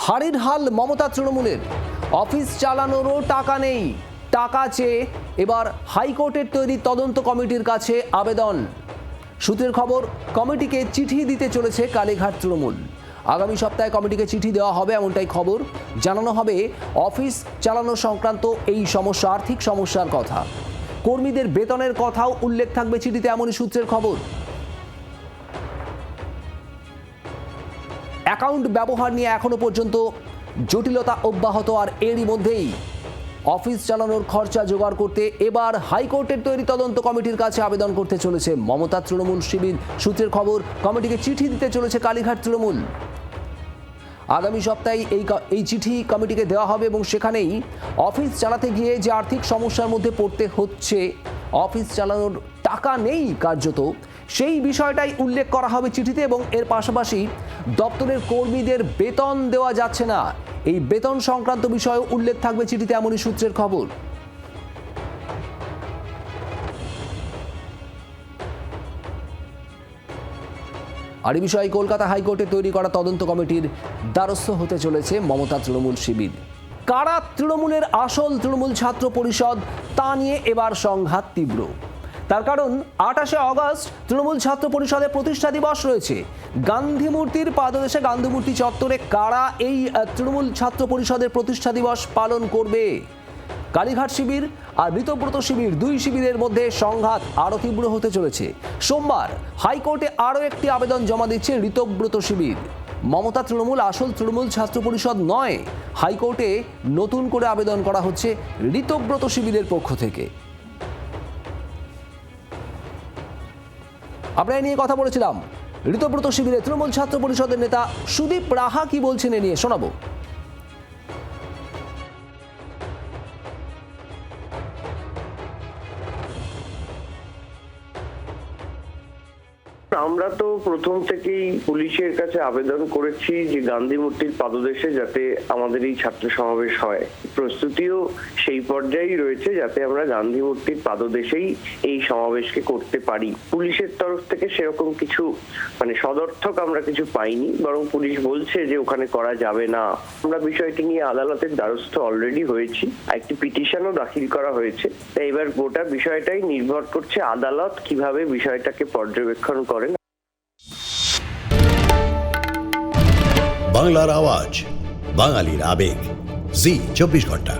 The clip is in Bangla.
হাড়ির হাল মমতা তৃণমূলের। অফিস চালানোরও টাকা নেই, টাকা চেয়ে এবার হাইকোর্টের তৈরি তদন্ত কমিটির কাছে আবেদন। সূত্রের খবর, কমিটিকে চিঠি দিতে চলেছে কালীঘাট তৃণমূল। আগামী সপ্তাহে কমিটিকে চিঠি দেওয়া হবে এমনটাই খবর। জানানো হবে অফিস চালানো সংক্রান্ত এই সমস্যা, আর্থিক সমস্যার কথা। কর্মীদের বেতনের কথাও উল্লেখ থাকবে চিঠিতে, এমনই সূত্রের খবর। অ্যাকাউন্ট ব্যবহার নিয়ে এখনো পর্যন্ত জটিলতা অব্যাহত, আর এরই মধ্যেই অফিস চালানোর খরচা জোগাড় করতে এবার হাইকোর্টের তৈরি তদন্ত কমিটির কাছে আবেদন করতে চলেছে মমতা তৃণমূল শিবির। সূত্রের খবর, কমিটিকে চিঠি দিতে চলেছে কালীঘাট তৃণমূল। আগামী সপ্তাহে এই চিঠি কমিটিকে দেওয়া হবে এবং সেখানেই অফিস চালাতে গিয়ে যে আর্থিক সমস্যার মধ্যে পড়তে হচ্ছে, অফিস চালানোর টাকা নেই কার্যত, সেই বিষয়টাই উল্লেখ করা হবে চিঠিতে। এবং এর পাশাপাশি দপ্তরের কর্মীদের বেতন দেওয়া যাচ্ছে না, এই বেতন সংক্রান্ত বিষয়েও উল্লেখ থাকবে চিঠিতে, এমনই সূত্রের খবর। আর এই বিষয়ে কলকাতা হাইকোর্টে তৈরি করা তদন্ত কমিটির দ্বারস্থ হতে চলেছে মমতা তৃণমূল শিবির। কারা তৃণমূলের আসল তৃণমূল ছাত্র পরিষদ, তা নিয়ে এবার সংঘাত তীব্র। তার কারণ, 28শে আগস্ট তৃণমূল ছাত্র পরিষদের প্রতিষ্ঠা দিবস রয়েছে। গান্ধী মূর্তির পাদদেশে গান্ধী মূর্তি চত্বরে কারা এই তৃণমূল ছাত্র পরিষদের প্রতিষ্ঠা দিবস পালন করবে? কালীঘাট শিবির আর ঋতব্রত শিবির, দুই শিবিরের মধ্যে সংঘাত আরও তীব্র হতে চলেছে। সোমবার হাইকোর্টে আরও একটি আবেদন জমা দিচ্ছে ঋতব্রত শিবির। মমতা তৃণমূল আসল তৃণমূল ছাত্র পরিষদ নয়, হাইকোর্টে নতুন করে আবেদন করা হচ্ছে ঋতব্রত শিবিরের পক্ষ থেকে। আমরা এ নিয়ে কথা বলেছিলাম ঋতব্রত শিবিরের তৃণমূল ছাত্র পরিষদের নেতা সুদীপ রাহা কি বলছেন এ নিয়ে, শোনাবো। আমরা তো প্রথম থেকেই পুলিশের কাছে আবেদন করেছি যে গান্ধী মূর্তির পাদদেশে যাতে আমাদের এই ছাত্র সমাবেশ হয়। প্রস্তুতিও সেই পর্যায়েই রয়েছে যাতে আমরা গান্ধী মূর্তির পাদদেশেই এই সমাবেশকে করতে পারি। পুলিশের তরফ থেকে সেরকম কিছু সদর্থক আমরা কিছু পাইনি, বরং পুলিশ বলছে যে ওখানে করা যাবে না। আমরা বিষয়টি নিয়ে আদালতের দ্বারস্থ অলরেডি হয়েছি, একটি পিটিশনও দাখিল করা হয়েছে। তাই এবার গোটা বিষয়টাই নির্ভর করছে আদালত কিভাবে বিষয়টাকে পর্যবেক্ষণ করেন। বাংলার আওয়াজ, বাঙালির আবেগ, জি 24 ঘন্টা।